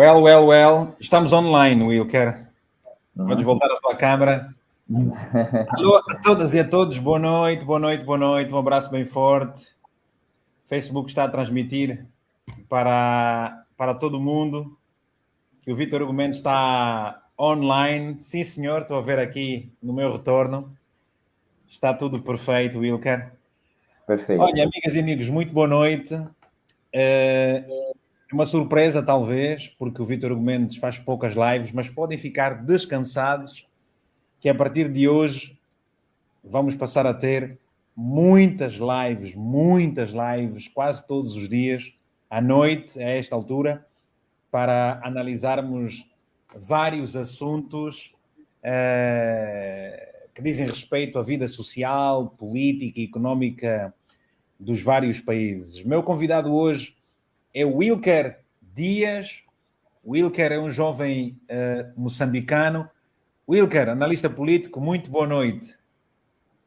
Well. Estamos online, Wilker. Podes voltar à tua câmara. Alô a todas e a todos, boa noite. Um abraço bem forte. O Facebook está a transmitir para todo mundo que o Vítor Hugo Mendes está online. Sim, senhor, estou a ver aqui no meu retorno. Está tudo perfeito, Wilker. Perfeito. Olha, amigas e amigos, muito boa noite. Uma surpresa, talvez, porque o Vítor Hugo Mendes faz poucas lives, mas podem ficar descansados que a partir de hoje vamos passar a ter muitas lives, quase todos os dias, à noite, a esta altura, para analisarmos vários assuntos que dizem respeito à vida social, política e económica dos vários países. Meu convidado hoje é Wilker Dias. Wilker é um jovem moçambicano. Wilker, analista político, muito boa noite.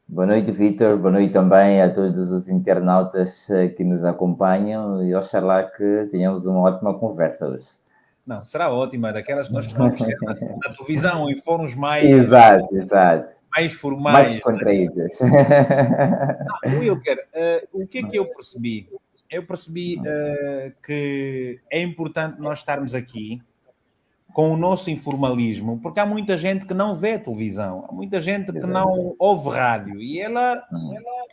Boa noite, Vítor. Boa noite também a todos os internautas que nos acompanham e oxalá que tenhamos uma ótima conversa hoje. Não, será ótima, daquelas que nós costumamos ter na televisão, em fóruns mais formais. Mais descontraídas. Wilker, o que é que eu percebi? Eu percebi que é importante nós estarmos aqui com o nosso informalismo, porque há muita gente que não vê televisão, há muita gente que não ouve rádio, e ela,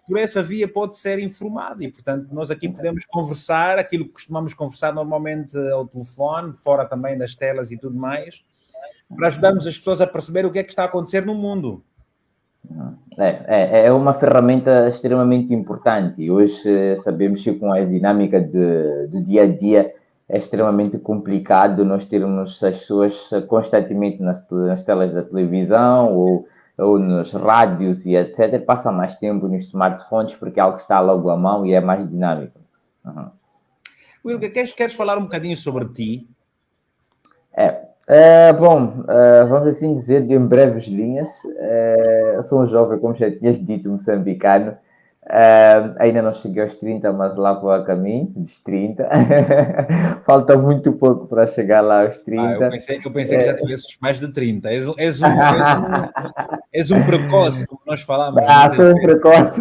por essa via, pode ser informada, e, portanto, nós aqui podemos conversar, aquilo que costumamos conversar normalmente ao telefone, fora também das telas e tudo mais, para ajudarmos as pessoas a perceber o que é que está a acontecer no mundo. É uma ferramenta extremamente importante, e hoje sabemos que com a dinâmica do dia a dia é extremamente complicado nós termos as pessoas constantemente nas telas da televisão ou nos rádios e etc. Passa mais tempo nos smartphones porque é algo que está logo à mão e é mais dinâmico. Wilker, queres falar um bocadinho sobre ti? Vamos assim dizer, em breves linhas, eu sou um jovem, como já tinhas dito, moçambicano. Ainda não cheguei aos 30, mas lá vou a caminho dos 30. Falta muito pouco para chegar lá aos 30. Eu pensei que já tivesses mais de 30. És um precoce, como nós falamos. Sou um precoce.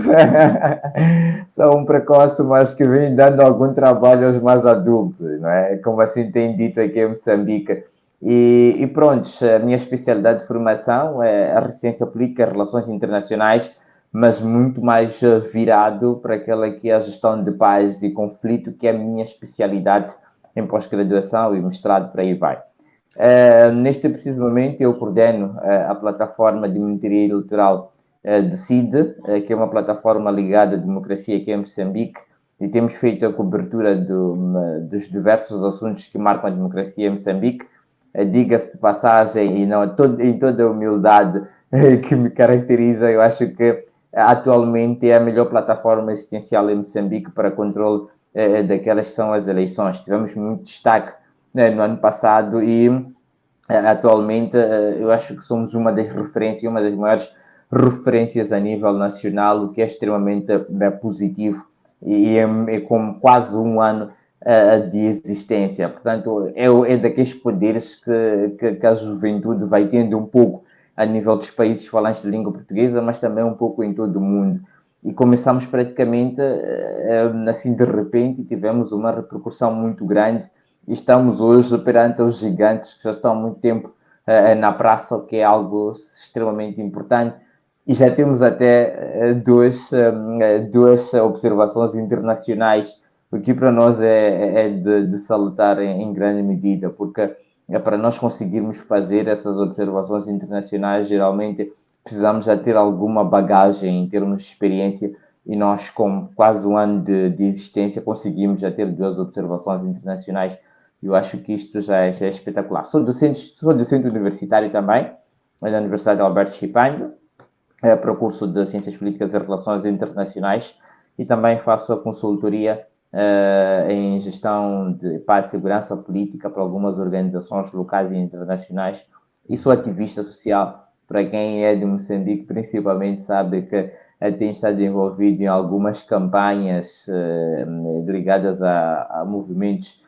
Sou um precoce, mas que vem dando algum trabalho aos mais adultos, não é? Como assim tem dito aqui em Moçambique. E pronto, a minha especialidade de formação é a ciência política e relações internacionais, mas muito mais virado para aquela que é a gestão de paz e conflito, que é a minha especialidade em pós-graduação e mestrado, por aí vai. Neste preciso momento, eu coordeno a plataforma de monitoria eleitoral Decide, que é uma plataforma ligada à democracia aqui em Moçambique, e temos feito a cobertura dos diversos assuntos que marcam a democracia em Moçambique. Diga-se de passagem, e não, em toda a humildade que me caracteriza, eu acho que atualmente é a melhor plataforma existencial em Moçambique para controle daquelas que são as eleições. Tivemos muito destaque no ano passado e atualmente eu acho que somos uma das referências, uma das maiores referências a nível nacional, o que é extremamente positivo e é com quase um ano de existência. Portanto, é daqueles poderes que a juventude vai tendo um pouco a nível dos países falantes de língua portuguesa, mas também um pouco em todo o mundo. E começamos praticamente, assim, de repente, tivemos uma repercussão muito grande e estamos hoje perante os gigantes que já estão há muito tempo na praça, o que é algo extremamente importante. E já temos até duas observações internacionais, o que para nós é de salutar em grande medida, porque para nós conseguirmos fazer essas observações internacionais, geralmente precisamos já ter alguma bagagem em termos de experiência, e nós, com quase um ano de existência, conseguimos já ter duas observações internacionais. Eu acho que isto já é espetacular. Sou docente universitário também, na Universidade de Alberto Chipando, para o curso de Ciências Políticas e Relações Internacionais, e também faço a consultoria em gestão de paz e segurança política para algumas organizações locais e internacionais, e sou ativista social. Para quem é de Moçambique, principalmente, sabe que tem estado envolvido em algumas campanhas ligadas a movimentos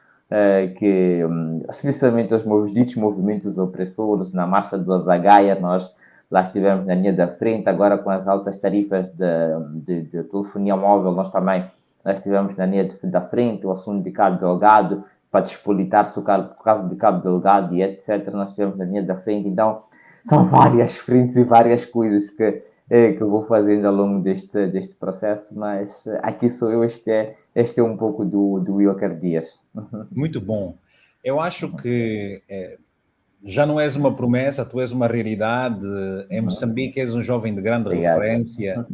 que, especialmente os ditos movimentos opressores, na marcha do Azagaia, nós lá estivemos na linha da frente, agora com as altas tarifas de telefonia móvel, nós também lá estivemos na linha da frente, o assunto de Cabo Delgado, para despolitar-se o caso de Cabo Delgado e etc., nós estivemos na linha da frente, então são várias frentes e várias coisas que eu vou fazendo ao longo deste processo, mas aqui sou eu, este é um pouco do Wilker Dias. Muito bom. Eu acho que já não és uma promessa, tu és uma realidade. Em Moçambique és um jovem de grande Obrigado. referência.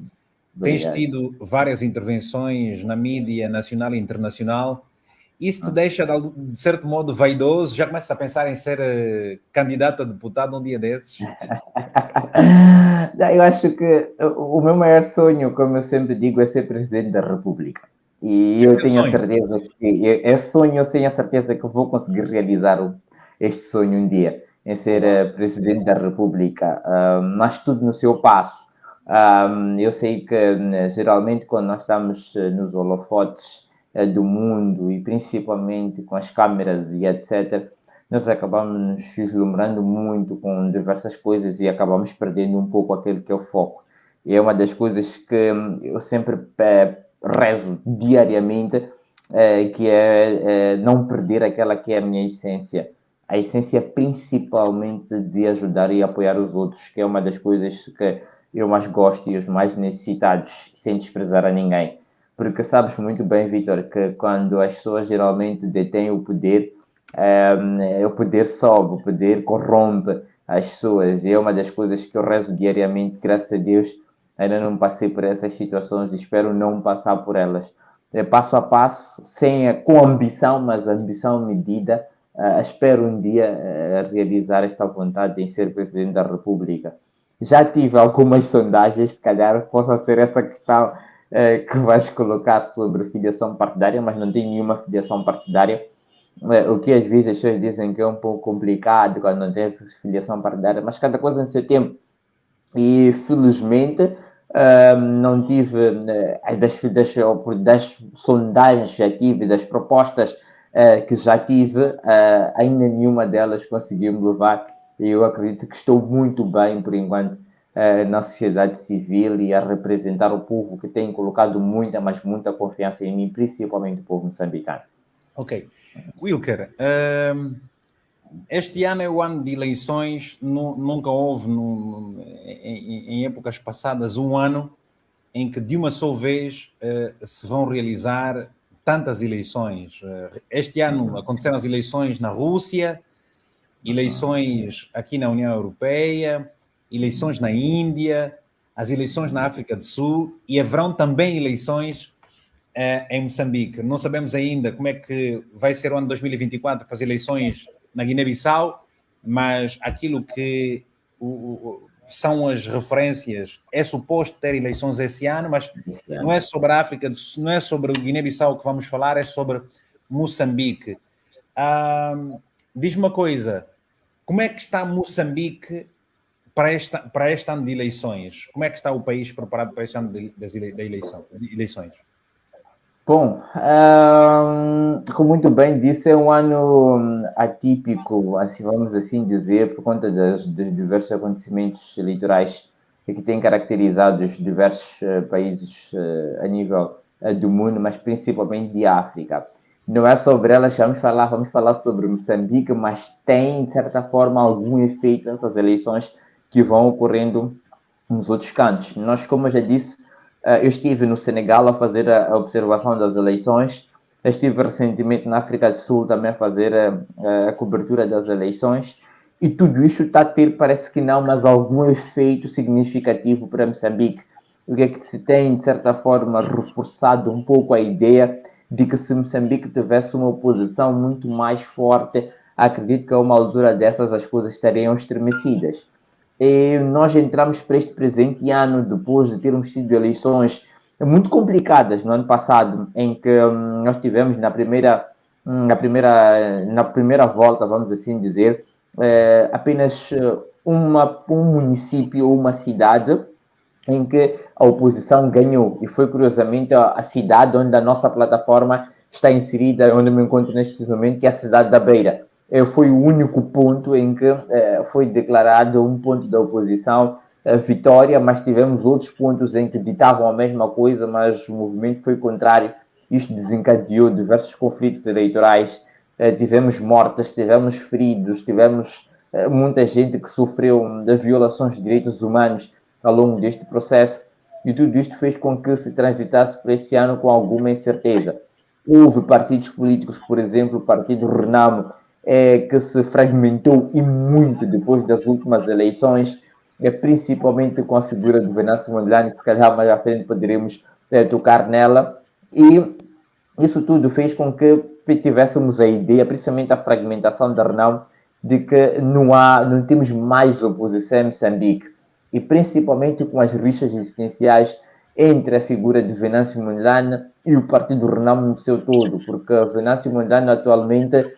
Tens tido várias intervenções na mídia nacional e internacional. Isso te deixa, de certo modo, vaidoso? Já começas a pensar em ser candidato a deputado um dia desses? Eu acho que o meu maior sonho, como eu sempre digo, é ser presidente da República. E eu tenho a certeza que eu tenho a certeza que vou conseguir realizar este sonho um dia, em ser presidente da República, mas tudo no seu passo. Eu sei que geralmente quando nós estamos nos holofotes do mundo e principalmente com as câmeras e etc., nós acabamos nos vislumbrando muito com diversas coisas e acabamos perdendo um pouco aquele que é o foco. E é uma das coisas que eu sempre rezo diariamente, que é não perder aquela que é a minha essência. A essência principalmente de ajudar e apoiar os outros, que é uma das coisas que eu mais gosto e os mais necessitados, sem desprezar a ninguém. Porque sabes muito bem, Vitor, que quando as pessoas geralmente detêm o poder sobe, o poder corrompe as pessoas. E é uma das coisas que eu rezo diariamente, graças a Deus, ainda não passei por essas situações e espero não passar por elas. Passo a passo, com ambição, mas ambição medida, espero um dia realizar esta vontade em ser presidente da República. Já tive algumas sondagens, se calhar possa ser essa questão que vais colocar sobre filiação partidária, mas não tenho nenhuma filiação partidária. O que às vezes as pessoas dizem que é um pouco complicado quando não tem essa filiação partidária, mas cada coisa no seu tempo. E felizmente não tive das sondagens que já tive, das propostas que já tive, ainda nenhuma delas conseguiu me levar. E eu acredito que estou muito bem por enquanto na sociedade civil e a representar o povo que tem colocado muita, mas muita confiança em mim, principalmente o povo moçambicano. Ok. Wilker, este ano é o ano de eleições, nunca houve em épocas passadas um ano em que de uma só vez se vão realizar tantas eleições. Este ano aconteceram as eleições na Rússia, eleições aqui na União Europeia, eleições na Índia, as eleições na África do Sul e haverão também eleições em Moçambique. Não sabemos ainda como é que vai ser o ano 2024 para as eleições na Guiné-Bissau, mas aquilo que são as referências é suposto ter eleições esse ano, mas não é sobre a África, não é sobre o Guiné-Bissau que vamos falar, é sobre Moçambique. Diz-me uma coisa, como é que está Moçambique para este ano de eleições? Como é que está o país preparado para este ano de eleições? Bom, como muito bem disse, é um ano atípico, assim, vamos assim dizer, por conta dos diversos acontecimentos eleitorais que têm caracterizado os diversos países a nível do mundo, mas principalmente de África. Não é sobre elas que vamos falar sobre Moçambique, mas tem, de certa forma, algum efeito nessas eleições que vão ocorrendo nos outros cantos. Nós, como eu já disse, eu estive no Senegal a fazer a observação das eleições. Eu estive recentemente na África do Sul também a fazer a cobertura das eleições. E tudo isso está a ter, parece que não, mas algum efeito significativo para Moçambique. O que é que se tem, de certa forma, reforçado um pouco a ideia de que se Moçambique tivesse uma oposição muito mais forte, acredito que a uma altura dessas as coisas estariam estremecidas. E nós entramos para este presente ano, depois de termos tido eleições muito complicadas no ano passado, em que nós tivemos na primeira volta, vamos assim dizer, apenas um município ou uma cidade em que a oposição ganhou. E foi, curiosamente, a cidade onde a nossa plataforma está inserida, onde me encontro neste momento, que é a cidade da Beira. Foi o único ponto em que foi declarado um ponto da oposição vitória, mas tivemos outros pontos em que ditavam a mesma coisa, mas o movimento foi contrário. Isto desencadeou diversos conflitos eleitorais, tivemos mortes, tivemos feridos, tivemos muita gente que sofreu de violações de direitos humanos ao longo deste processo, e tudo isto fez com que se transitasse por este ano com alguma incerteza. Houve partidos políticos, por exemplo, o Partido Renamo, que se fragmentou e muito depois das últimas eleições, principalmente com a figura do Venâncio Mondlane, que se calhar mais à frente poderemos tocar nela, e isso tudo fez com que tivéssemos a ideia, principalmente a fragmentação da Renamo, de que não temos mais oposição em Moçambique, e principalmente com as rixas existenciais entre a figura de Venâncio Mondlane e o Partido Renamo no seu todo, porque Venâncio Mondlane atualmente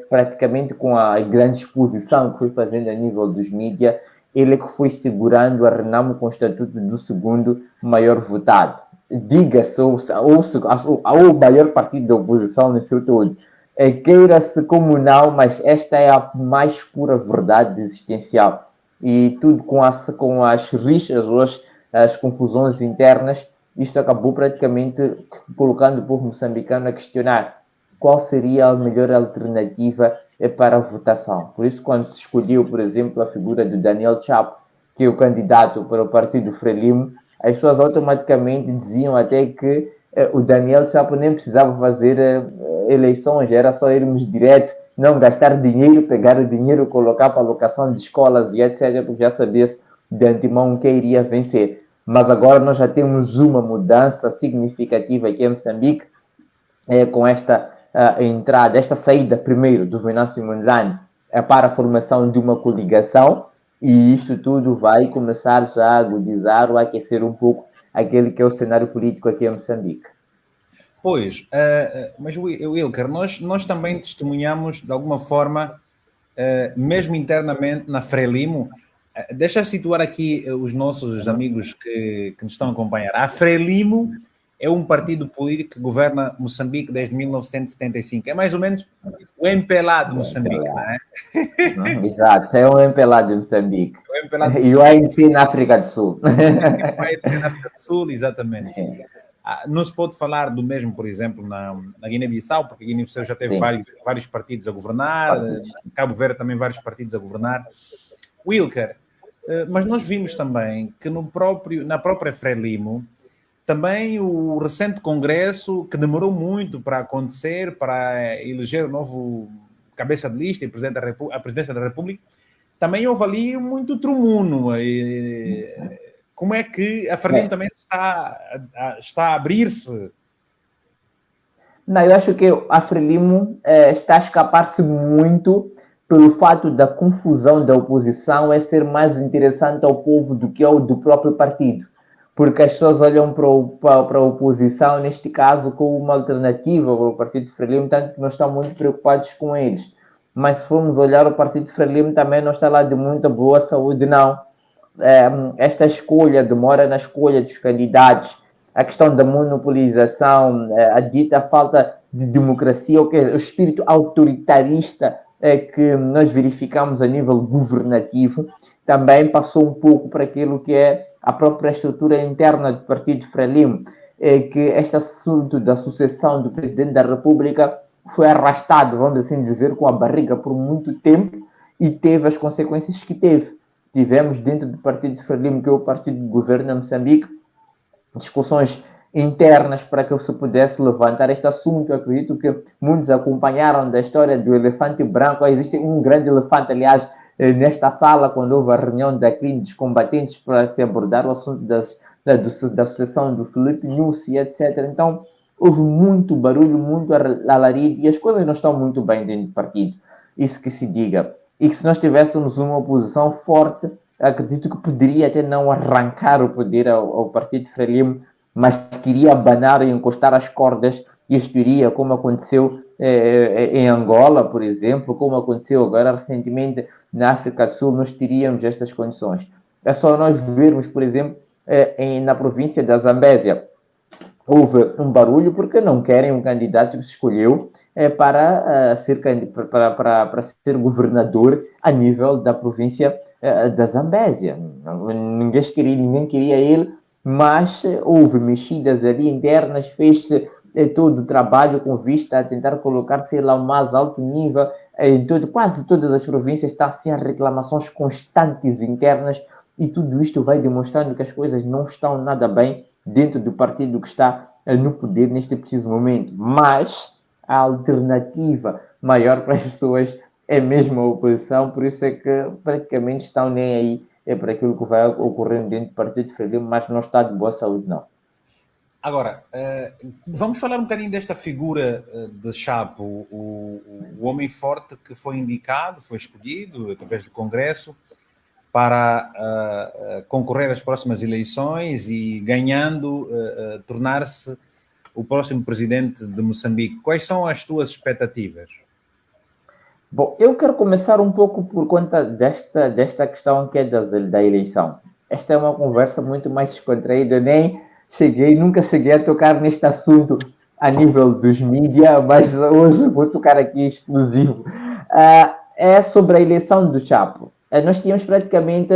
praticamente com a grande exposição que foi fazendo a nível dos mídias, ele que foi segurando a Renamo com o estatuto do segundo maior votado. Diga-se, ou maior partido da oposição no seu todo. Queira-se como não, mas esta é a mais pura verdade existencial. E tudo com as rixas ou as confusões internas, isto acabou praticamente colocando o povo moçambicano a questionar qual seria a melhor alternativa para a votação. Por isso, quando se escolheu, por exemplo, a figura do Daniel Chapo, que é o candidato para o partido Frelimo, as pessoas automaticamente diziam até que o Daniel Chapo nem precisava fazer eleições, era só irmos direto, não gastar dinheiro, pegar o dinheiro, colocar para alocação de escolas e etc., porque já sabia-se de antemão quem iria vencer. Mas agora nós já temos uma mudança significativa aqui em Moçambique, com esta entrada, esta saída primeiro do Venâncio Mondlane para a formação de uma coligação, e isto tudo vai começar já a agudizar ou a aquecer um pouco aquele que é o cenário político aqui em Moçambique. Pois, mas Wilker, nós também testemunhamos de alguma forma, mesmo internamente na Frelimo, deixa situar aqui os nossos amigos que nos estão a acompanhar. A Frelimo é um partido político que governa Moçambique desde 1975. É mais ou menos o MPLA de Moçambique, não é? Exato, é um MPLA de Moçambique. O MPLA de Moçambique. E o ANC na África do Sul. O ANC na África do Sul, exatamente. Sim. Não se pode falar do mesmo, por exemplo, na Guiné-Bissau, porque a Guiné-Bissau já teve vários partidos a governar, Cabo Verde também vários partidos a governar. Wilker, mas nós vimos também que na própria Frelimo, também o recente congresso, que demorou muito para acontecer, para eleger o novo cabeça de lista e a presidência da República, também houve ali muito trumuno. Como é que a Frelimo também está a abrir-se? Não, eu acho que a Frelimo está a escapar-se muito pelo fato da confusão da oposição ser mais interessante ao povo do que ao do próprio partido. Porque as pessoas olham para a oposição, neste caso, como uma alternativa para o Partido Frelimo, tanto que não estão muito preocupados com eles. Mas se formos olhar, o Partido Frelimo também não está lá de muita boa saúde, não. Esta escolha, demora na escolha dos candidatos, a questão da monopolização, a dita falta de democracia, o espírito autoritarista que nós verificamos a nível governativo, também passou um pouco para aquilo que é a própria estrutura interna do Partido Frelimo, que este assunto da sucessão do Presidente da República foi arrastado, vamos assim dizer, com a barriga por muito tempo e teve as consequências que teve. Tivemos dentro do Partido Frelimo, que é o partido que governa Moçambique, discussões internas para que se pudesse levantar este assunto. Eu acredito que muitos acompanharam da história do elefante branco. Existe um grande elefante, aliás, nesta sala, quando houve a reunião da CLIN dos combatentes para se abordar o assunto da sucessão do Filipe Nyusi, etc. Então, houve muito barulho, muito alarido, e as coisas não estão muito bem dentro do partido. Isso que se diga. E que se nós tivéssemos uma oposição forte, acredito que poderia até não arrancar o poder ao Partido Frelimo, mas queria abanar e encostar as cordas, e isto iria, como aconteceu em Angola, por exemplo, como aconteceu agora recentemente na África do Sul, nós teríamos estas condições. É só nós vermos, por exemplo, na província da Zambésia, houve um barulho porque não querem um candidato que se escolheu para ser governador a nível da província da Zambésia. Ninguém queria ele, mas houve mexidas ali internas, fez-se todo o trabalho com vista a tentar colocar-se lá ao mais alto nível. Quase todas as províncias está assim a reclamações constantes internas, e tudo isto vai demonstrando que as coisas não estão nada bem dentro do partido que está no poder neste preciso momento. Mas a alternativa maior para as pessoas é mesmo a oposição, por isso é que praticamente estão nem aí para aquilo que vai ocorrer dentro do Partido Frelimo, mas não está de boa saúde, não. Agora, vamos falar um bocadinho desta figura de Chapo, o homem forte que foi indicado, foi escolhido através do Congresso para concorrer às próximas eleições e, ganhando, tornar-se o próximo presidente de Moçambique. Quais são as tuas expectativas? Bom, eu quero começar um pouco por conta desta questão que é da eleição. Esta é uma conversa muito mais descontraída, nunca cheguei a tocar neste assunto a nível dos mídias, mas hoje vou tocar aqui exclusivo. É sobre a eleição do Chapo. Nós tínhamos praticamente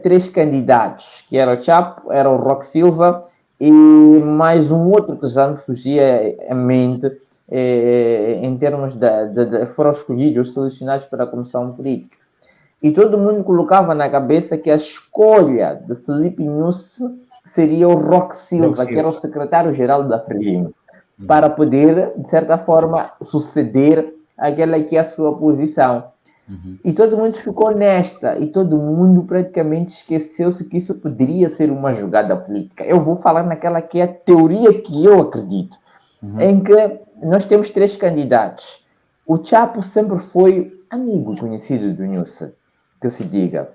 3 candidatos, que era o Chapo, era o Roque Silva e mais um outro que já me fugia à mente, em termos foram escolhidos, selecionados para a comissão política. E todo mundo colocava na cabeça que a escolha de Filipe Nyusi seria o Roque Silva, que era o secretário-geral da Frelimo, para poder, de certa forma, suceder aquela que é a sua posição. E todo mundo ficou nesta, e todo mundo praticamente esqueceu-se que isso poderia ser uma jogada política. Eu vou falar naquela que é a teoria que eu acredito, em que nós temos 3 candidatos. O Chapo sempre foi amigo conhecido do Nyusi, que se diga.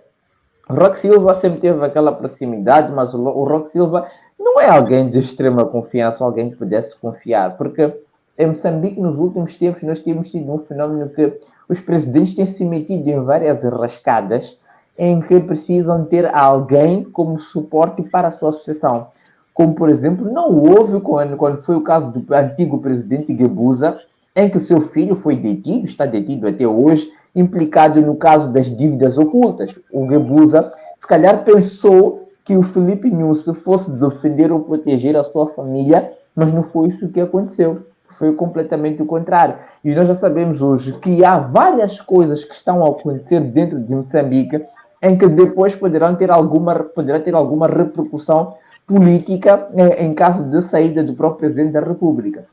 O Roque Silva sempre teve aquela proximidade, mas o Roque Silva não é alguém de extrema confiança, alguém que pudesse confiar, porque em Moçambique, nos últimos tempos, nós temos tido um fenómeno que os presidentes têm se metido em várias rascadas em que precisam ter alguém como suporte para a sua sucessão. Como, por exemplo, não houve quando foi o caso do antigo presidente Guebuza, em que o seu filho foi detido, está detido até hoje, implicado no caso das dívidas ocultas. O Guebuza, se calhar, pensou que o Filipe Nyusi fosse defender ou proteger a sua família, mas não foi isso que aconteceu. Foi completamente o contrário. E nós já sabemos hoje que há várias coisas que estão a acontecer dentro de Moçambique em que depois poderá ter alguma repercussão política em caso de saída do próprio Presidente da República.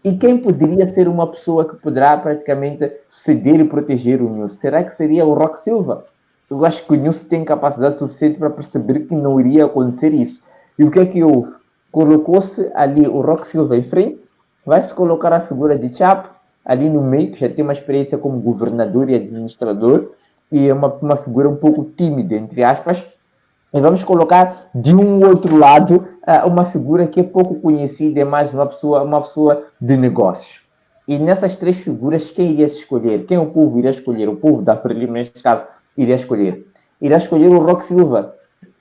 E quem poderia ser uma pessoa que poderá praticamente ceder e proteger o Nyusi? Será que seria o Roque Silva? Eu acho que o Nyusi tem capacidade suficiente para perceber que não iria acontecer isso. E o que é que houve? Colocou-se ali o Roque Silva em frente, vai-se colocar a figura de Chapo ali no meio, que já tem uma experiência como governador e administrador, e é uma figura um pouco tímida, entre aspas, e vamos colocar de um outro lado uma figura que é pouco conhecida, é mais uma pessoa de negócios. E nessas 3 figuras, quem iria escolher? Quem o povo iria escolher? O povo da Frelimo, neste caso, iria escolher. Irá escolher o Roque Silva?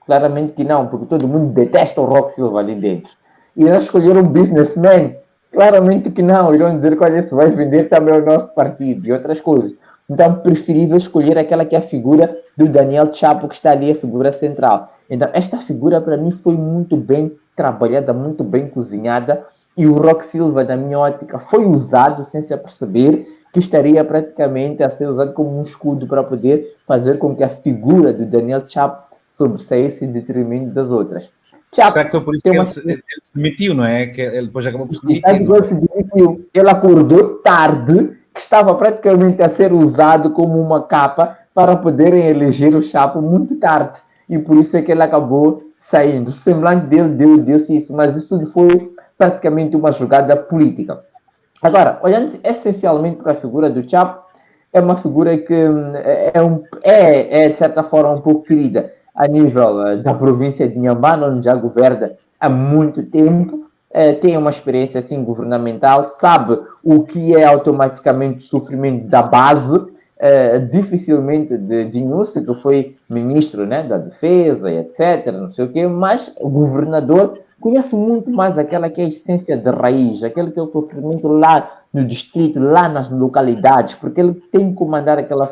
Claramente que não, porque todo mundo detesta o Roque Silva ali dentro. Irá escolher um businessman? Claramente que não. Irão dizer que, olha, isso vai vender também o nosso partido e outras coisas. Então, preferível escolher aquela que é a figura do Daniel Chapo, que está ali, a figura central. Então, esta figura, para mim, foi muito bem trabalhada, muito bem cozinhada, e o Roque Silva, na minha ótica, foi usado sem se aperceber que estaria praticamente a ser usado como um escudo para poder fazer com que a figura do Daniel Chapo sobressaísse em detrimento das outras. Chapo, será que foi por isso que ele se demitiu, não é? Que ele depois acabou por se demitir. Ele se demitiu. Ele acordou tarde, que estava praticamente a ser usado como uma capa para poderem eleger o Chapo muito tarde. E por isso é que ele acabou saindo. O semblante dele deu-se isso, mas isso tudo foi praticamente uma jogada política. Agora, olhando essencialmente para a figura do Chapo, é uma figura que é de certa forma um pouco querida a nível da província de Inhambane, onde já governa há muito tempo, tem uma experiência assim governamental, sabe o que é automaticamente o sofrimento da base, dificilmente de Nyusi, que foi ministro, né, da defesa, etc., não sei o quê, mas o governador conhece muito mais aquela que é a essência de raiz, aquele que é o sofrimento lá no distrito, lá nas localidades, porque ele tem que comandar aquela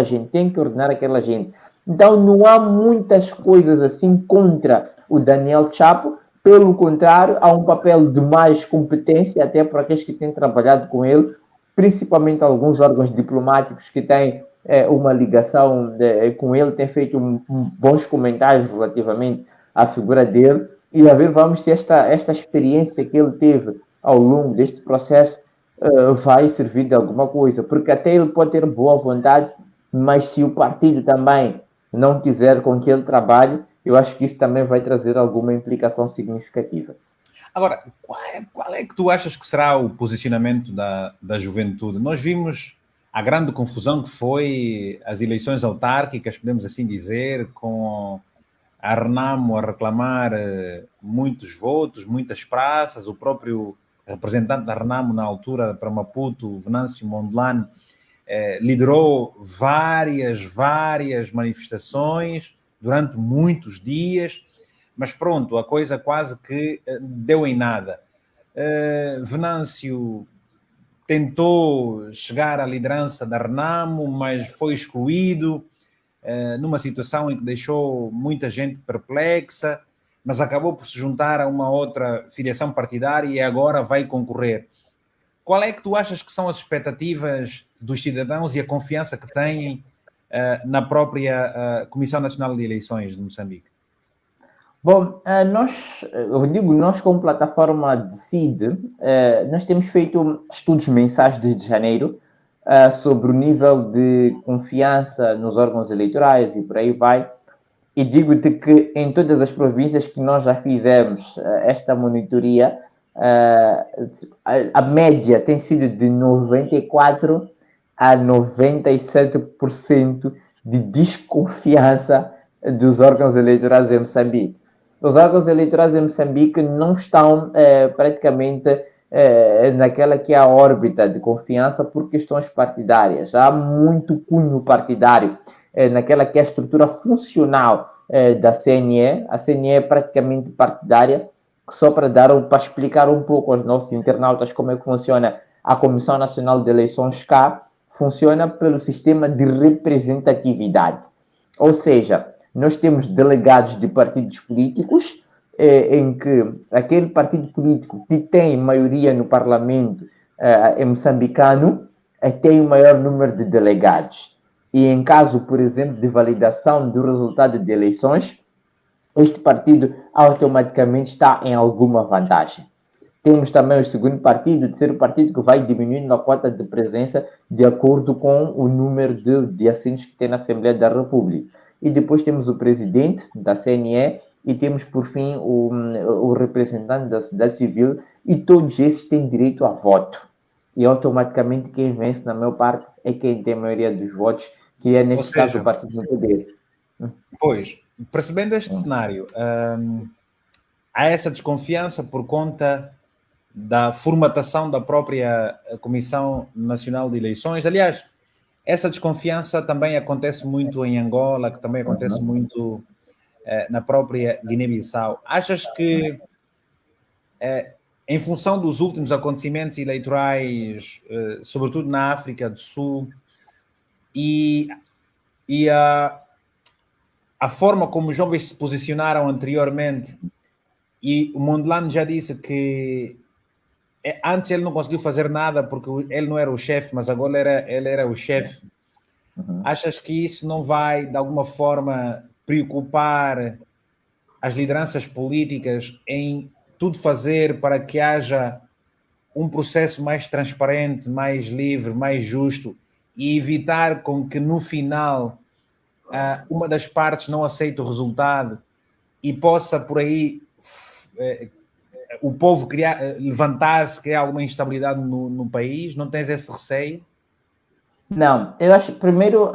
gente, tem que ordenar aquela gente. Então não há muitas coisas assim contra o Daniel Chapo, pelo contrário, há um papel de mais competência até para aqueles que têm trabalhado com ele, principalmente alguns órgãos diplomáticos que têm uma ligação com ele, têm feito bons comentários relativamente à figura dele, e a ver, vamos se esta experiência que ele teve ao longo deste processo vai servir de alguma coisa, porque até ele pode ter boa vontade, mas se o partido também não quiser com que ele trabalhe, eu acho que isso também vai trazer alguma implicação significativa. Agora, qual é que tu achas que será o posicionamento da juventude? Nós vimos a grande confusão que foi as eleições autárquicas, podemos assim dizer, com a Renamo a reclamar muitos votos, muitas praças, o próprio representante da Renamo na altura para Maputo, Venâncio Mondlane, liderou várias manifestações durante muitos dias, mas pronto, a coisa quase que deu em nada. Venâncio tentou chegar à liderança da Renamo, mas foi excluído numa situação em que deixou muita gente perplexa, mas acabou por se juntar a uma outra filiação partidária e agora vai concorrer. Qual é que tu achas que são as expectativas dos cidadãos e a confiança que têm na própria Comissão Nacional de Eleições de Moçambique? Bom, nós como plataforma de CID, nós temos feito estudos mensais desde janeiro sobre o nível de confiança nos órgãos eleitorais e por aí vai. E digo-te que em todas as províncias que nós já fizemos esta monitoria, a média tem sido de 94% a 97% de desconfiança dos órgãos eleitorais em Moçambique. Os órgãos eleitorais em Moçambique não estão praticamente naquela que é a órbita de confiança por questões partidárias. Há muito cunho partidário naquela que é a estrutura funcional da CNE. A CNE é praticamente partidária, só para explicar um pouco aos nossos internautas como é que funciona a Comissão Nacional de Eleições cá, funciona pelo sistema de representatividade. Ou seja, nós temos delegados de partidos políticos em que aquele partido político que tem maioria no parlamento moçambicano tem o maior número de delegados. E em caso, por exemplo, de validação do resultado de eleições, este partido automaticamente está em alguma vantagem. Temos também o segundo partido, o terceiro partido, que vai diminuindo a quota de presença de acordo com o número de assentos que tem na Assembleia da República. E depois temos o presidente da CNE e temos, por fim, o representante da sociedade civil, e todos esses têm direito a voto. E automaticamente quem vence, na maior parte, é quem tem a maioria dos votos, que é, neste caso, o partido no poder. Pois, percebendo este cenário, há essa desconfiança por conta da formatação da própria Comissão Nacional de Eleições. Aliás, essa desconfiança também acontece muito em Angola, que também acontece muito na própria Guiné-Bissau. Achas que, em função dos últimos acontecimentos eleitorais, sobretudo na África do Sul, e a forma como os jovens se posicionaram anteriormente, e o Mondlane já disse que antes ele não conseguiu fazer nada porque ele não era o chefe, mas agora ele era o chefe. Achas que isso não vai, de alguma forma, preocupar as lideranças políticas em tudo fazer para que haja um processo mais transparente, mais livre, mais justo, e evitar com que no final uma das partes não aceite o resultado e possa por aí o povo levantar-se, criar alguma instabilidade no país? Não tens esse receio? Não, eu acho que primeiro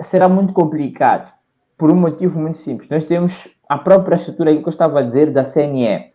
será muito complicado, por um motivo muito simples. Nós temos a própria estrutura que eu estava a dizer da CNE.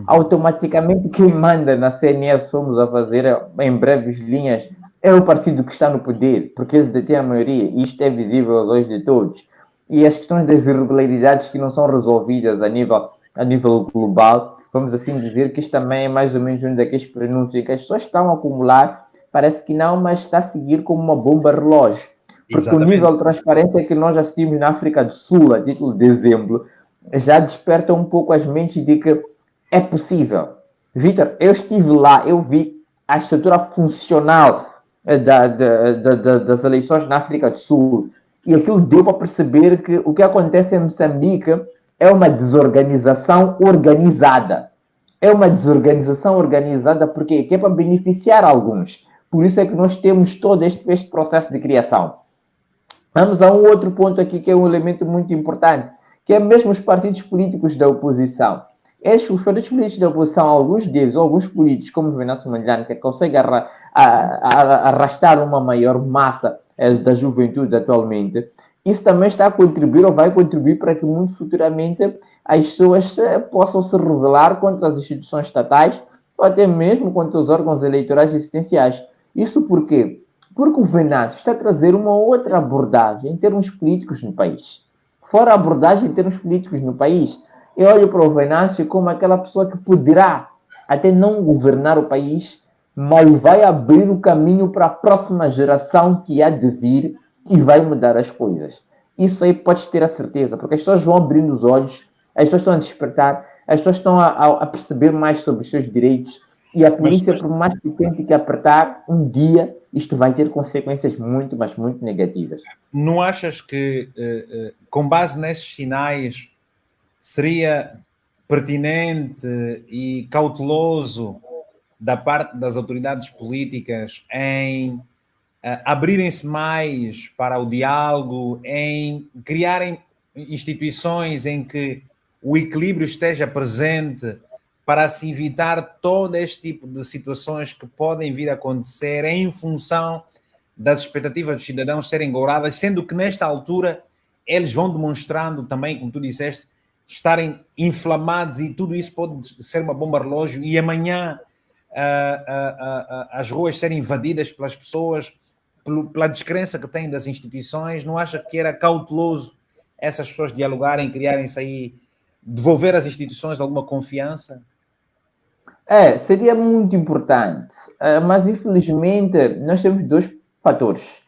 Automaticamente quem manda na CNE, se formos a fazer em breves linhas, é o partido que está no poder, porque ele detém a maioria, e isto é visível aos olhos de todos. E as questões das irregularidades que não são resolvidas a nível a nível global, vamos assim dizer que isto também é mais ou menos um daqueles prenúncios que as pessoas estão a acumular, parece que não, mas está a seguir como uma bomba relógio. Porque o Exatamente. nível de transparência que nós assistimos na África do Sul, a título de exemplo, já desperta um pouco as mentes de que é possível. Vitor, eu estive lá, eu vi a estrutura funcional das eleições na África do Sul e aquilo deu para perceber que o que acontece em Moçambique é uma desorganização organizada. É uma desorganização organizada porque é para beneficiar alguns. Por isso é que nós temos todo este processo de criação. Vamos a um outro ponto aqui que é um elemento muito importante, que é mesmo os partidos políticos da oposição. Os partidos políticos da oposição, alguns deles, alguns políticos, como o Venâncio Mondlane, que conseguem arrastar uma maior massa da juventude atualmente, isso também está a contribuir ou vai contribuir para que muito futuramente as pessoas possam se rebelar contra as instituições estatais ou até mesmo contra os órgãos eleitorais existenciais. Isso por quê? Porque o Venâncio está a trazer uma outra abordagem em termos políticos no país. Fora a abordagem em termos políticos no país, eu olho para o Venâncio como aquela pessoa que poderá até não governar o país, mas vai abrir o caminho para a próxima geração que há de vir e vai mudar as coisas. Isso aí podes ter a certeza, porque as pessoas vão abrindo os olhos, as pessoas estão a despertar, as pessoas estão a perceber mais sobre os seus direitos e a polícia, por mais que tente que apertar, um dia isto vai ter consequências muito, mas muito negativas. Não achas que, com base nesses sinais, seria pertinente e cauteloso da parte das autoridades políticas em abrirem-se mais para o diálogo, em criarem instituições em que o equilíbrio esteja presente para se evitar todo este tipo de situações que podem vir a acontecer em função das expectativas dos cidadãos serem gouradas, sendo que nesta altura eles vão demonstrando também, como tu disseste, estarem inflamados e tudo isso pode ser uma bomba relógio e amanhã as ruas serem invadidas pelas pessoas pela descrença que têm das instituições. Não acha que era cauteloso essas pessoas dialogarem, criarem-se aí, devolver às instituições alguma confiança? Seria muito importante, mas infelizmente nós temos dois fatores,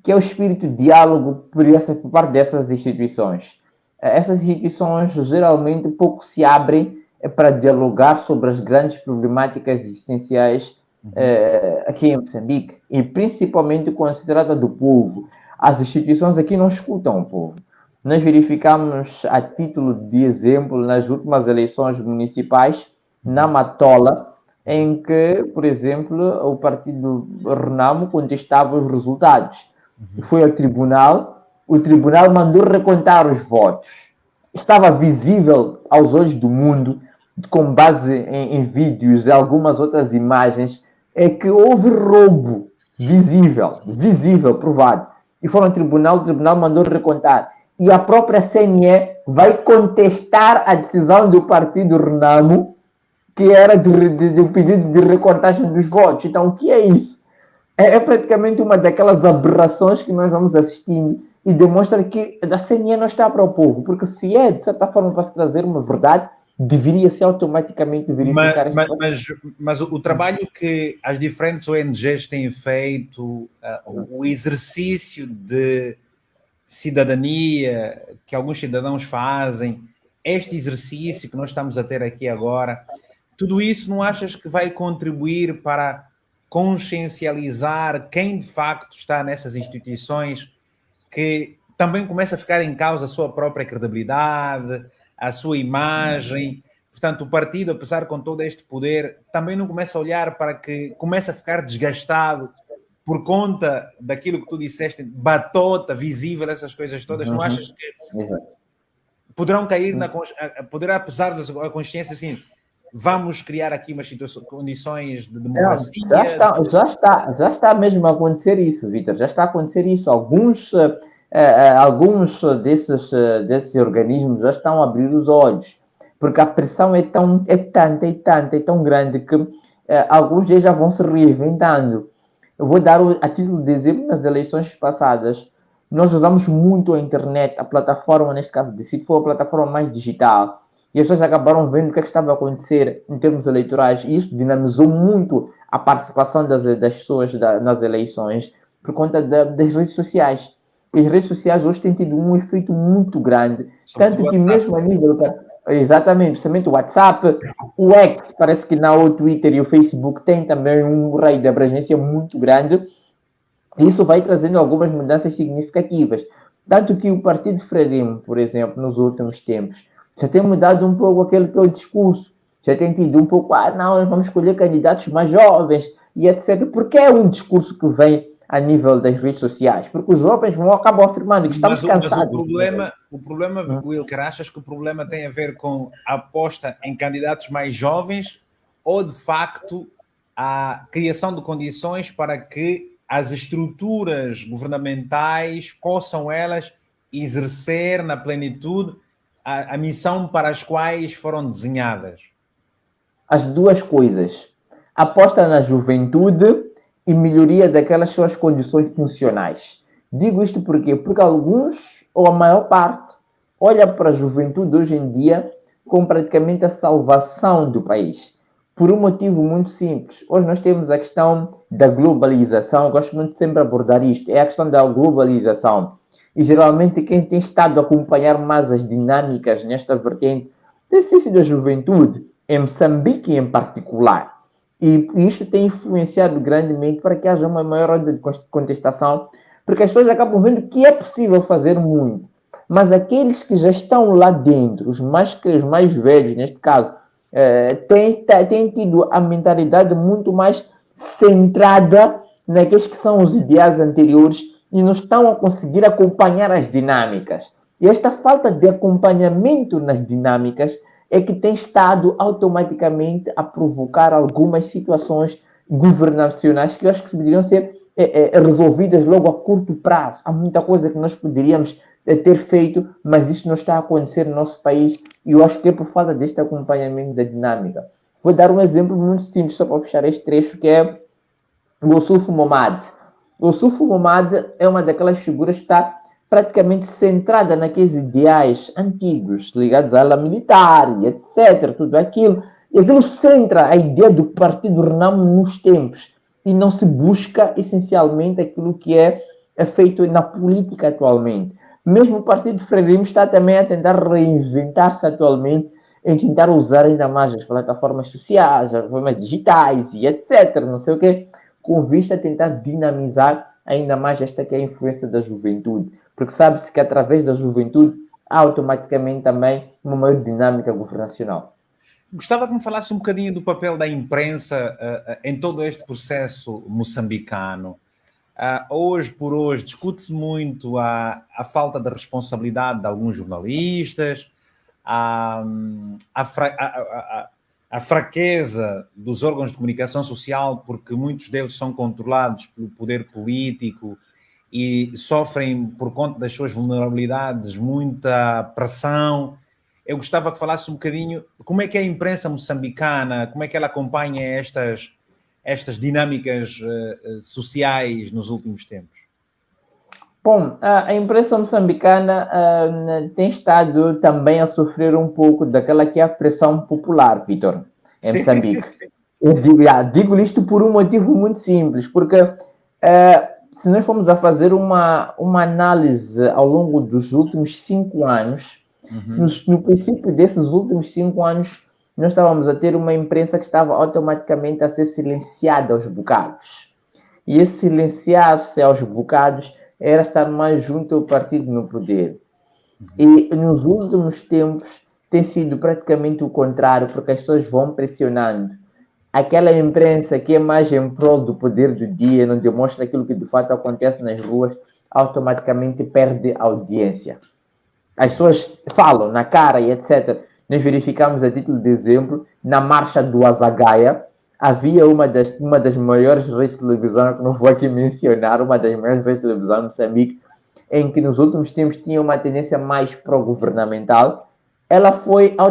que é o espírito de diálogo por parte dessas instituições. Essas instituições geralmente pouco se abrem para dialogar sobre as grandes problemáticas existenciais aqui em Moçambique, e principalmente quando se trata do povo. As instituições aqui não escutam o povo. Nós verificamos, a título de exemplo, nas últimas eleições municipais, na Matola, em que, por exemplo, o partido Renamo contestava os resultados. Foi ao tribunal, o tribunal mandou recontar os votos. Estava visível aos olhos do mundo, com base em vídeos e algumas outras imagens, é que houve roubo visível, provado. E foram ao tribunal, o tribunal mandou recontar. E a própria CNE vai contestar a decisão do partido Renamo, que era de pedido de recontagem dos votos. Então, o que é isso? É praticamente uma daquelas aberrações que nós vamos assistindo e demonstra que a CNE não está para o povo, porque se é, de certa forma, para se trazer uma verdade, deveria ser automaticamente verificar mas o trabalho que as diferentes ONGs têm feito, o exercício de cidadania que alguns cidadãos fazem, este exercício que nós estamos a ter aqui agora, tudo isso não achas que vai contribuir para consciencializar quem de facto está nessas instituições, que também começa a ficar em causa a sua própria credibilidade, a sua imagem? Portanto, o partido, apesar com todo este poder, também não começa a olhar para que começa a ficar desgastado por conta daquilo que tu disseste, batota, visível, essas coisas todas. Não achas que poderão cair poderá pesar a consciência assim, vamos criar aqui umas condições de democracia? Já está mesmo a acontecer isso, Vitor. Já está a acontecer isso. Alguns desses organismos já estão a abrir os olhos, porque a pressão é tão grande que alguns deles já vão se reinventando. Eu vou dar a título de exemplo, nas eleições passadas, nós usamos muito a internet, a plataforma, neste caso, de sítio, foi a plataforma mais digital. e as pessoas acabaram vendo o que é que estava a acontecer em termos eleitorais, e isso dinamizou muito a participação das pessoas nas eleições por conta das redes sociais. E as redes sociais hoje têm tido um efeito muito grande, Sobretudo tanto o que WhatsApp. mesmo a nível... Exatamente, principalmente o WhatsApp, o X, parece que não, o Twitter e o Facebook têm também um raio de abrangência muito grande. Isso vai trazendo algumas mudanças significativas. Tanto que o Partido Frelimo, por exemplo, nos últimos tempos, já tem mudado um pouco aquele que é o discurso. Já tem tido um pouco, não, nós vamos escolher candidatos mais jovens e etc. Porque é um discurso que vem a nível das redes sociais. Porque os jovens vão acabam afirmando que estamos Mas cansados. o problema, Wilker, achas que o problema tem a ver com a aposta em candidatos mais jovens ou, de facto, a criação de condições para que as estruturas governamentais possam elas exercer na plenitude a missão para as quais foram desenhadas? As duas coisas. Aposta na juventude e melhoria daquelas suas condições funcionais. Digo isto porque alguns, ou a maior parte, olha para a juventude hoje em dia como praticamente a salvação do país. Por um motivo muito simples. Hoje nós temos a questão da globalização. Eu gosto muito de sempre abordar isto. É a questão da globalização. E geralmente quem tem estado a acompanhar mais as dinâmicas nesta vertente tem sido a juventude, em Moçambique em particular. E isto tem influenciado grandemente para que haja uma maior onda de contestação, porque as pessoas acabam vendo que é possível fazer muito. Mas aqueles que já estão lá dentro, os mais velhos, neste caso, têm tido a mentalidade muito mais centrada naqueles que são os ideais anteriores e não estão a conseguir acompanhar as dinâmicas. E esta falta de acompanhamento nas dinâmicas é que tem estado automaticamente a provocar algumas situações governacionais que eu acho que poderiam ser resolvidas logo a curto prazo. Há muita coisa que nós poderíamos ter feito, mas isso não está a acontecer no nosso país e eu acho que é por falta deste acompanhamento da dinâmica. Vou dar um exemplo muito simples só para fechar este trecho, que é o Ossufo Momad. O Ossufo Momad é uma daquelas figuras que está praticamente centrada naqueles ideais antigos, ligados à ala militar, e etc., tudo aquilo. E aquilo centra a ideia do Partido Renamo nos tempos e não se busca essencialmente aquilo que é feito na política atualmente. Mesmo o Partido Frelimo está também a tentar reinventar-se atualmente em tentar usar ainda mais as plataformas sociais, as plataformas digitais e etc., não sei o quê, com vista a tentar dinamizar ainda mais esta que é a influência da juventude. Porque sabe-se que através da juventude há automaticamente também uma maior dinâmica governacional. Gostava que me falasse um bocadinho do papel da imprensa em todo este processo moçambicano. Hoje por hoje discute-se muito a falta de responsabilidade de alguns jornalistas, a fraqueza dos órgãos de comunicação social, porque muitos deles são controlados pelo poder político e sofrem, por conta das suas vulnerabilidades, muita pressão. Eu gostava que falasse um bocadinho como é que é a imprensa moçambicana, como é que ela acompanha estas dinâmicas sociais nos últimos tempos. Bom, a imprensa moçambicana tem estado também a sofrer um pouco daquela que é a pressão popular, Vitor, em Moçambique. Eu digo isto por um motivo muito simples, porque se nós formos a fazer uma análise ao longo dos últimos 5 anos, no princípio desses últimos 5 anos, nós estávamos a ter uma imprensa que estava automaticamente a ser silenciada aos bocados. E esse silenciar-se aos bocados era estar mais junto ao partido no poder. E nos últimos tempos tem sido praticamente o contrário, porque as pessoas vão pressionando. Aquela imprensa que é mais em prol do poder do dia, não demonstra aquilo que de fato acontece nas ruas, automaticamente perde audiência. As pessoas falam na cara e etc. Nós verificamos, a título de exemplo, na marcha do Azagaia, havia uma das maiores redes de televisão, que não vou aqui mencionar, uma das maiores redes de televisão em Moçambique, em que nos últimos tempos tinha uma tendência mais pró-governamental.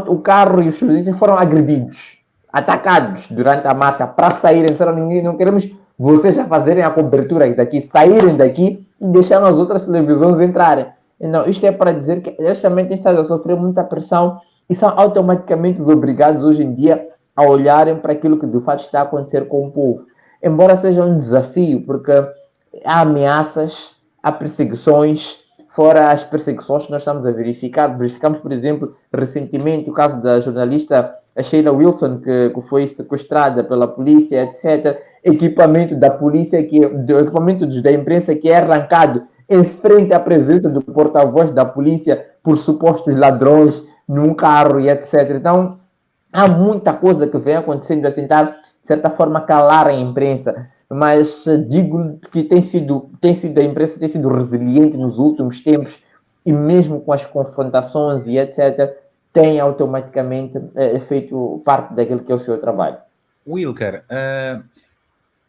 O carro e os jornalistas foram agredidos, atacados durante a marcha para saírem. Disseram, não queremos vocês a fazerem a cobertura daqui, saírem daqui e deixarem as outras televisões entrarem. Não, isto é para dizer que eles também têm estado a sofrer muita pressão e são automaticamente obrigados hoje em dia a olharem para aquilo que de fato está a acontecer com o povo. Embora seja um desafio, porque há ameaças, há perseguições, fora as perseguições que nós estamos a verificar. Verificamos, por exemplo, recentemente o caso da jornalista Sheila Wilson, que foi sequestrada pela polícia, etc. Equipamento da polícia, do equipamento da imprensa que é arrancado em frente à presença do porta-voz da polícia por supostos ladrões num carro e etc. Então, há muita coisa que vem acontecendo a tentar, de certa forma, calar a imprensa. Mas digo que a imprensa tem sido resiliente nos últimos tempos e mesmo com as confrontações e etc., tem automaticamente feito parte daquilo que é o seu trabalho. Wilker,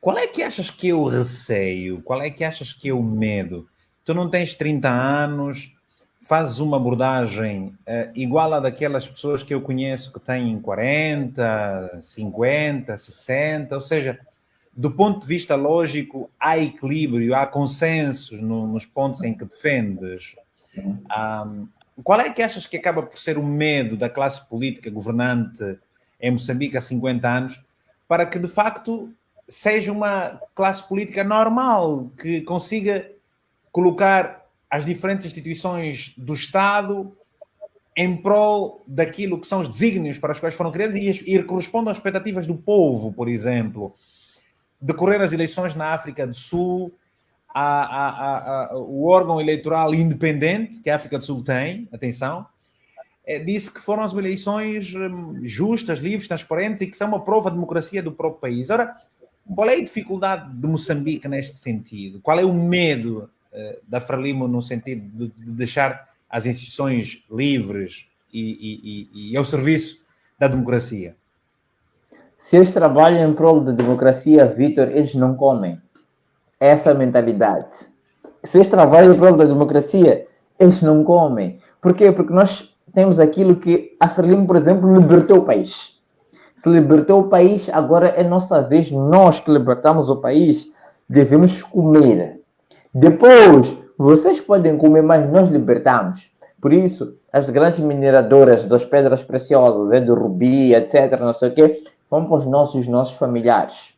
qual é que achas que é o receio? Qual é que achas que é o medo? Tu não tens 30 anos, fazes uma abordagem igual à daquelas pessoas que eu conheço que têm 40, 50, 60, ou seja, do ponto de vista lógico, há equilíbrio, há consensos nos pontos em que defendes. Qual é que achas que acaba por ser o medo da classe política governante em Moçambique há 50 anos para que, de facto, seja uma classe política normal, que consiga colocar as diferentes instituições do Estado em prol daquilo que são os desígnios para os quais foram criados e correspondam às expectativas do povo, por exemplo? Decorrer as eleições na África do Sul, o órgão eleitoral independente que a África do Sul tem, atenção, disse que foram as eleições justas, livres, transparentes e que são uma prova de democracia do próprio país. Ora, qual é a dificuldade de Moçambique neste sentido? Qual é o medo da Frelimo no sentido de deixar as instituições livres e ao serviço da democracia? Se eles trabalham em prol da democracia, Vitor, eles não comem. Essa mentalidade. Se eles trabalham em prol da democracia, eles não comem. Por quê? Porque nós temos aquilo que a Frelimo, por exemplo, libertou o país. Se libertou o país, agora é nossa vez, nós que libertamos o país, devemos comer. Depois, vocês podem comer, mas nós libertamos. Por isso, as grandes mineradoras das pedras preciosas, do rubi, etc., não sei o quê, vão para os nossos familiares.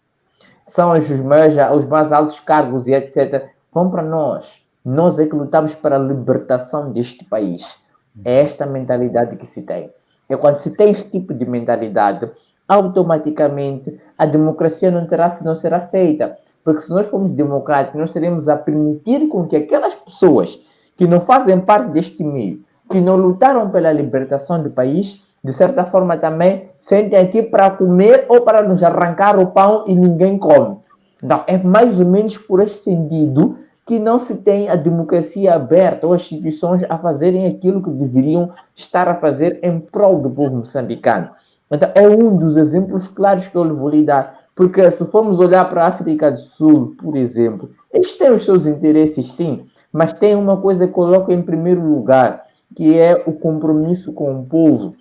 São os mais altos cargos e etc., vão para nós. Nós é que lutamos para a libertação deste país. É esta mentalidade que se tem. É quando se tem este tipo de mentalidade, automaticamente a democracia não será feita. Porque se nós formos democráticos, nós teremos a permitir com que aquelas pessoas que não fazem parte deste meio, que não lutaram pela libertação do país, de certa forma também sentem aqui para comer ou para nos arrancar o pão e ninguém come. Então, é mais ou menos por esse sentido que não se tem a democracia aberta ou as instituições a fazerem aquilo que deveriam estar a fazer em prol do povo moçambicano. Então, é um dos exemplos claros que eu lhe vou lhe dar. Porque se formos olhar para a África do Sul, por exemplo, eles têm os seus interesses, sim, mas tem uma coisa que coloco em primeiro lugar, que é o compromisso com o povo.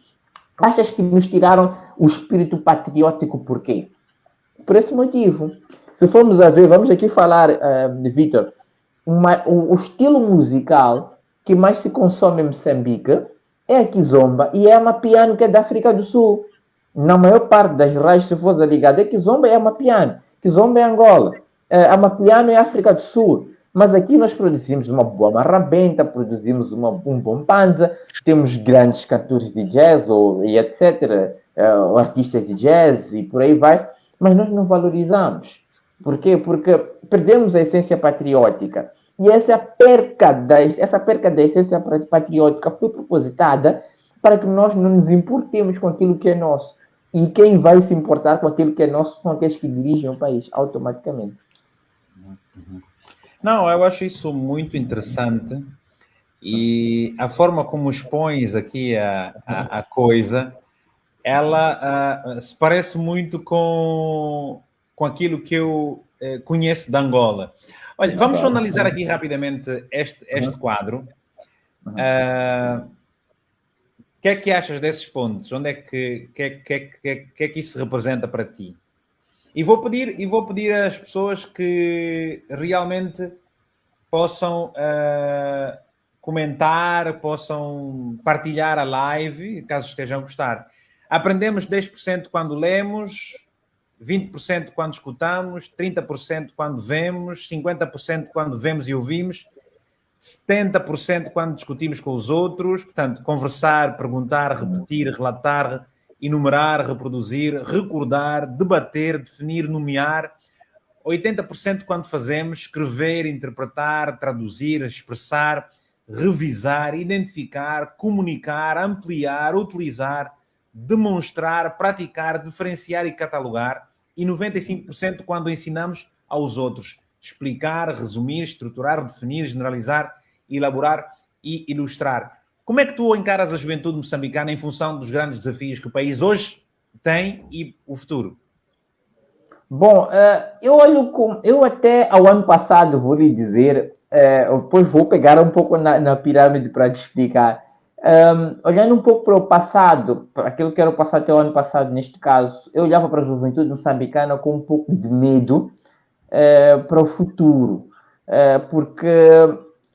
Achas que nos tiraram o espírito patriótico por quê? Por esse motivo. Se formos a ver, vamos aqui falar, Vitor, o estilo musical que mais se consome em Moçambique é a kizomba e é a mapiano, que é da África do Sul. Na maior parte das rádios, se for ligado, é kizomba e é a mapiano. Kizomba é Angola. A mapiano é a África do Sul. Mas aqui nós produzimos uma boa marrabenta, produzimos um bom panza, temos grandes cantores de jazz e etc., artistas de jazz e por aí vai, mas nós não valorizamos. Por quê? Porque perdemos a essência patriótica. E essa perca da essência patriótica foi propositada para que nós não nos importemos com aquilo que é nosso. E quem vai se importar com aquilo que é nosso são aqueles que dirigem o país automaticamente. Não, eu acho isso muito interessante e a forma como expões aqui a coisa, ela se parece muito com aquilo que eu conheço de Angola. Olha, vamos só analisar aqui rapidamente este quadro. O que é que achas desses pontos? Onde é que isso representa para ti? E vou pedir às pessoas que realmente possam comentar, possam partilhar a live, caso estejam a gostar. Aprendemos 10% quando lemos, 20% quando escutamos, 30% quando vemos, 50% quando vemos e ouvimos, 70% quando discutimos com os outros. Portanto, conversar, perguntar, repetir, relatar, enumerar, reproduzir, recordar, debater, definir, nomear. 80% quando fazemos, escrever, interpretar, traduzir, expressar, revisar, identificar, comunicar, ampliar, utilizar, demonstrar, praticar, diferenciar e catalogar. E 95% quando ensinamos aos outros. Explicar, resumir, estruturar, definir, generalizar, elaborar e ilustrar. Como é que tu encaras a juventude moçambicana em função dos grandes desafios que o país hoje tem e o futuro? Bom, eu até ao ano passado, vou lhe dizer, depois vou pegar um pouco na pirâmide para te explicar. Olhando um pouco para o passado, para aquilo que era o passado até o ano passado, neste caso, eu olhava para a juventude moçambicana com um pouco de medo para o futuro, porque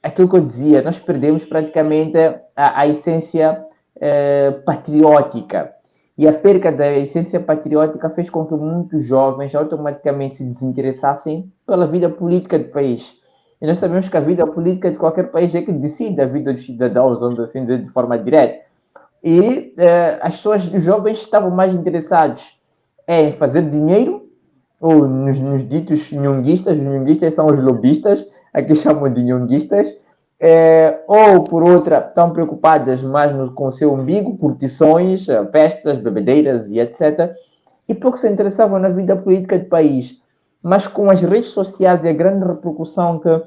aquilo que eu dizia, nós perdemos praticamente a essência patriótica. E a perca da essência patriótica fez com que muitos jovens automaticamente se desinteressassem pela vida política do país. E nós sabemos que a vida política de qualquer país é que decide a vida dos cidadãos, vamos assim dizer, de forma direta. E as pessoas, os jovens, estavam mais interessados em fazer dinheiro, ou nos ditos nhonguistas. Os nhonguistas são os lobistas, aqui chamam de nhonguistas. Ou por outra, estão preocupadas mais com o seu umbigo, curtições, festas, bebedeiras e etc. E pouco se interessavam na vida política do país. Mas com as redes sociais e a grande repercussão que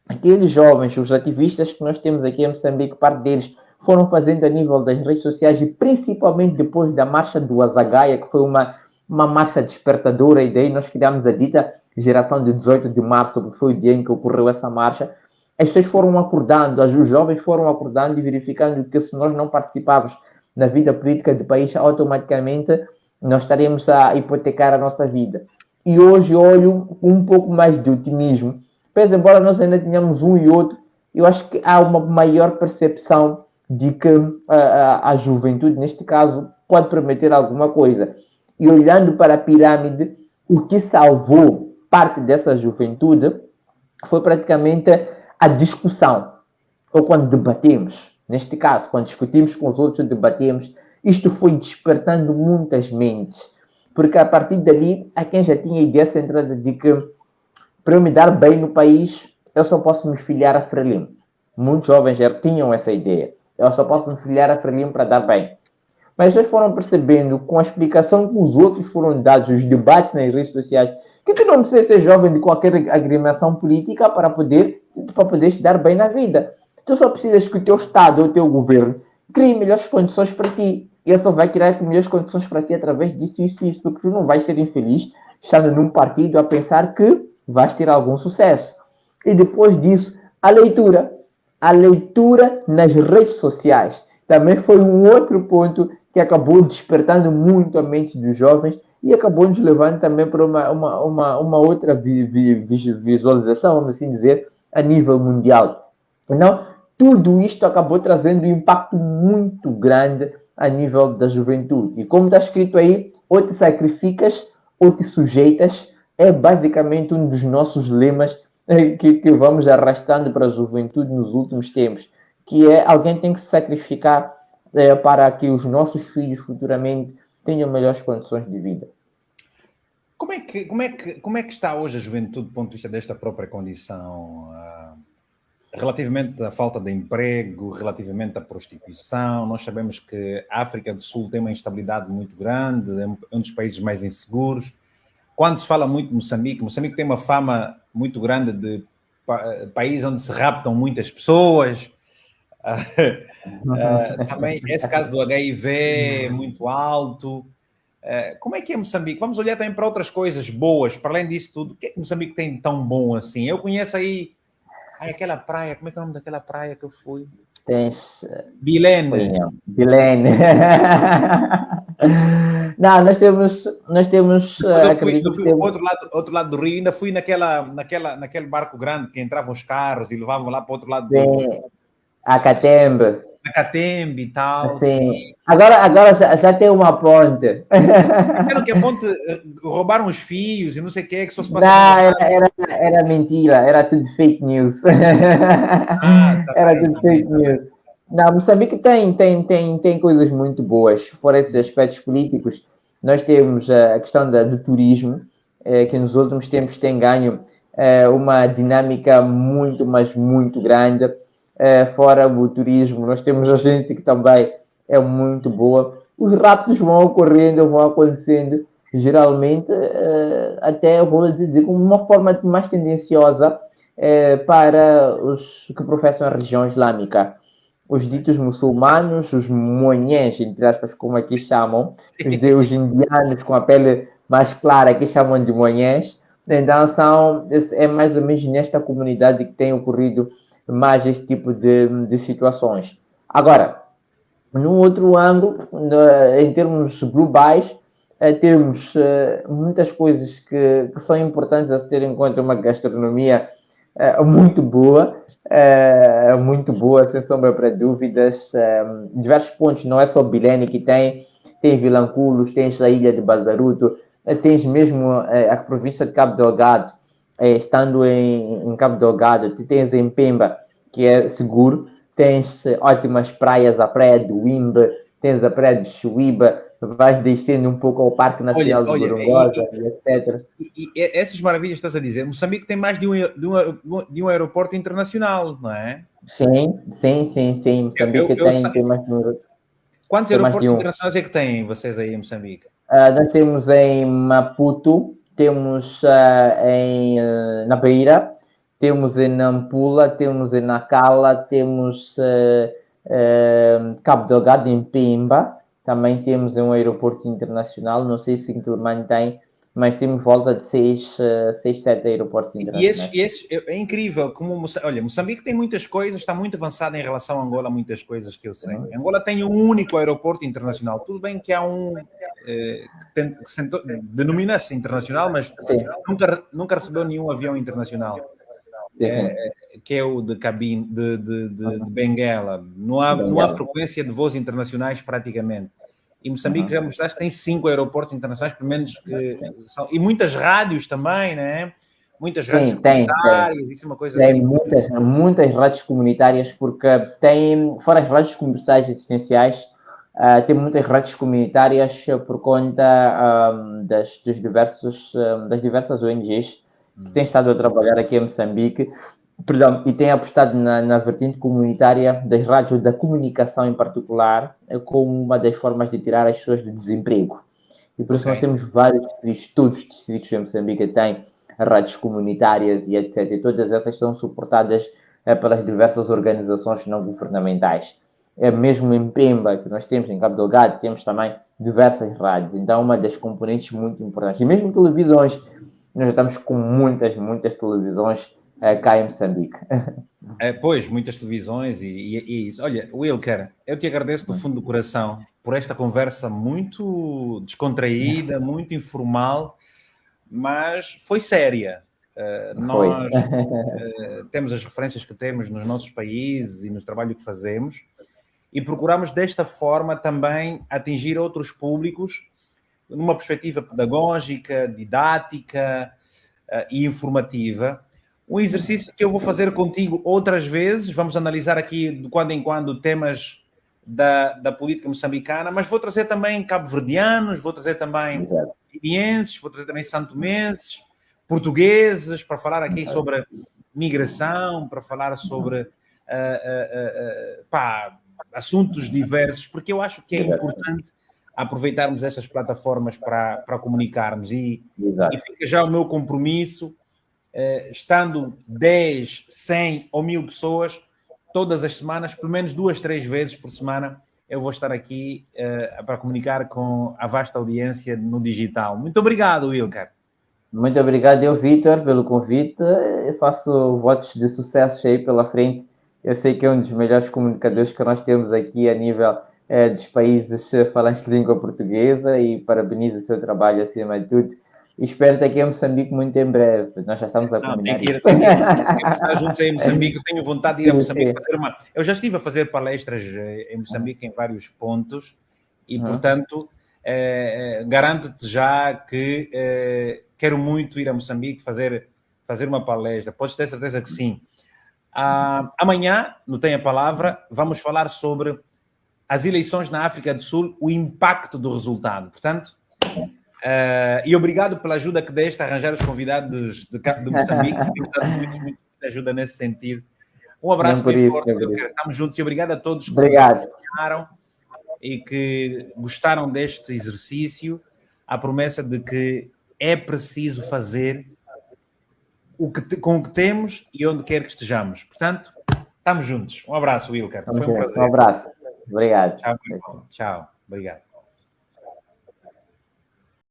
aqueles jovens, os ativistas que nós temos aqui em Moçambique, parte deles foram fazendo a nível das redes sociais, e principalmente depois da marcha do Azagaia, que foi uma marcha despertadora, e daí nós criamos a dita geração de 18 de março, que foi o dia em que ocorreu essa marcha. As pessoas foram acordando, os jovens foram acordando e verificando que se nós não participarmos na vida política do país, automaticamente nós estaremos a hipotecar a nossa vida. E hoje olho com um pouco mais de otimismo. Pois, embora nós ainda tenhamos um e outro, eu acho que há uma maior percepção de que a juventude, neste caso, pode prometer alguma coisa. E olhando para a pirâmide, o que salvou parte dessa juventude foi praticamente a discussão, ou quando debatemos, neste caso, quando discutimos com os outros, debatemos, isto foi despertando muitas mentes, porque a partir dali, há quem já tinha a ideia centrada de que, para eu me dar bem no país, eu só posso me filiar a Frelimo. Muitos jovens já tinham essa ideia, eu só posso me filiar a Frelimo para dar bem. Mas eles foram percebendo, com a explicação que os outros foram dados, os debates nas redes sociais, que tu não precisa ser jovem de qualquer agremiação política para poder se dar bem na vida. Tu só precisas que o teu Estado ou o teu governo crie melhores condições para ti. E ele só vai criar melhores condições para ti através disso, isso, porque tu não vais ser infeliz estando num partido a pensar que vais ter algum sucesso. E depois disso, a leitura. A leitura nas redes sociais também foi um outro ponto que acabou despertando muito a mente dos jovens e acabou nos levando também para uma outra visualização, vamos assim dizer, a nível mundial. Então, tudo isto acabou trazendo um impacto muito grande a nível da juventude. E como está escrito aí, ou te sacrificas ou te sujeitas, é basicamente um dos nossos lemas que vamos arrastando para a juventude nos últimos tempos, que é alguém tem que se sacrificar para que os nossos filhos futuramente tenham melhores condições de vida. Como é que está hoje a juventude do ponto de vista desta própria condição? Relativamente à falta de emprego, relativamente à prostituição, nós sabemos que a África do Sul tem uma instabilidade muito grande, é um dos países mais inseguros. Quando se fala muito de Moçambique, Moçambique tem uma fama muito grande de país onde se raptam muitas pessoas. Também esse caso do HIV é muito alto. Como é que é Moçambique? Vamos olhar também para outras coisas boas, para além disso tudo. O que é que Moçambique tem de tão bom assim? Eu conheço aí aquela praia, como é que é o nome daquela praia que eu fui? Bilene. Bilene. Não, nós temos eu fui outro lado do Rio, ainda fui naquele barco grande que entravam os carros e levavam lá para o outro lado do Rio. A Catembe. A Catembe e tal, sim. Sim. Agora já tem uma ponte. Disseram que a ponte roubaram os fios e não sei o que só se passa no Não, rádio. era mentira, era tudo fake news. Ah, tá Era bem, tudo tá bem, fake tá bem. news. Não, Moçambique tem coisas muito boas. Fora esses aspectos políticos, nós temos a questão do turismo, que nos últimos tempos tem ganho uma dinâmica muito, mas muito grande. Fora o turismo, nós temos a gente que também é muito boa. Os raptos vão ocorrendo, vão acontecendo, geralmente, até vou dizer, como uma forma mais tendenciosa para os que professam a religião islâmica. Os ditos muçulmanos, os monhés, entre aspas, como aqui chamam, os indianos com a pele mais clara, que chamam de monhés. Então, é mais ou menos nesta comunidade que tem ocorrido mais esse tipo de situações. Agora, num outro ângulo, em termos globais, temos muitas coisas que são importantes a se ter em conta, uma gastronomia muito boa, sem sombra para dúvidas. Diversos pontos, não é só Bilene que tem Vilanculos, tens a ilha de Bazaruto, tens mesmo a província de Cabo Delgado, estando em Cabo Delgado, tens em Pemba, que é seguro, tens ótimas praias, a praia de Wimbe, tens a praia de Chuíba, vais descendo um pouco ao Parque Olha, Nacional de olha, Gorongosa, etc. essas maravilhas que estás a dizer, Moçambique tem mais de um aeroporto internacional, não é? Sim. Eu, Moçambique eu, quantos tem mais de aeroportos um. internacionais é que têm vocês aí em Moçambique? Nós temos em Maputo, temos na Beira, temos em Nampula, temos em Nacala, temos Cabo Delgado, em Pemba, também temos um aeroporto internacional, não sei se Intilman tem, mas temos volta de 7 aeroportos E esses, internacionais. é incrível, como olha, Moçambique tem muitas coisas, está muito avançada em relação a Angola, muitas coisas que eu sei. Angola tem um único aeroporto internacional, tudo bem que há um que denomina-se internacional, mas Sim, nunca recebeu nenhum avião internacional, sim. que é o de cabine de Benguela. Não há Bengala. frequência de voos internacionais praticamente. E Moçambique já mostraste que tem 5 aeroportos internacionais, pelo menos que são, e muitas rádios também, né? Muitas rádios Sim, tem. comunitárias, isso é uma coisa Tem assim. muitas rádios comunitárias, porque tem, fora as rádios comerciais existenciais, tem muitas rádios comunitárias por conta das diversas ONGs que têm estado a trabalhar aqui em Moçambique, perdão, e têm apostado na vertente comunitária das rádios, da comunicação em particular, como uma das formas de tirar as pessoas do desemprego. E por isso nós Ok. temos vários distritos, todos os distritos em Moçambique têm rádios comunitárias e etc. E todas essas são suportadas pelas diversas organizações não governamentais. É mesmo em Pemba, que nós temos, em Cabo Delgado, temos também diversas rádios. Então, uma das componentes muito importantes. E mesmo televisões, nós já estamos com muitas televisões cá em Moçambique. Pois, muitas televisões e isso. Olha, Wilker, eu te agradeço do fundo do coração por esta conversa muito descontraída, muito informal, mas foi séria. Foi. Nós temos as referências que temos nos nossos países e no trabalho que fazemos e procuramos desta forma também atingir outros públicos numa perspectiva pedagógica, didática e informativa. Um exercício que eu vou fazer contigo outras vezes, vamos analisar aqui de quando em quando temas da política moçambicana, mas vou trazer também cabo-verdianos, vou trazer também guineenses, vou trazer também santomenses, portugueses, para falar aqui sobre migração, para falar sobre assuntos diversos, porque eu acho que é importante aproveitarmos essas plataformas para comunicarmos e fica já o meu compromisso, estando 10, 100 ou 1000 pessoas, todas as semanas, pelo menos 2, 3 vezes por semana, eu vou estar aqui para comunicar com a vasta audiência no digital. Muito obrigado, Wilker. Muito obrigado, eu, Vitor, pelo convite. Eu faço votos de sucesso aí pela frente. Eu sei que é um dos melhores comunicadores que nós temos aqui a nível dos países falantes de língua portuguesa e parabenizo o seu trabalho acima de tudo. e espero estar aqui em Moçambique muito em breve. Nós já estamos a combinar tem que isso. estar juntos aí em Moçambique. Eu tenho vontade de ir a Sim, Moçambique sim. fazer uma. Eu já estive a fazer palestras em Moçambique em vários pontos e, Uhum. portanto, garanto-te já que quero muito ir a Moçambique fazer uma palestra. Podes ter certeza que sim. Amanhã, no Tem a Palavra, vamos falar sobre as eleições na África do Sul, o impacto do resultado. Portanto, e obrigado pela ajuda que deste a arranjar os convidados de Moçambique. Temos dado muita ajuda nesse sentido. Um abraço bem forte. Estamos juntos e obrigado a todos que nos acompanharam e que gostaram deste exercício. A promessa de que é preciso fazer com o que temos e onde quer que estejamos. Portanto, estamos juntos. Um abraço, Wilker. Foi um prazer. Um abraço. Obrigado. Tchau. Tchau. Obrigado.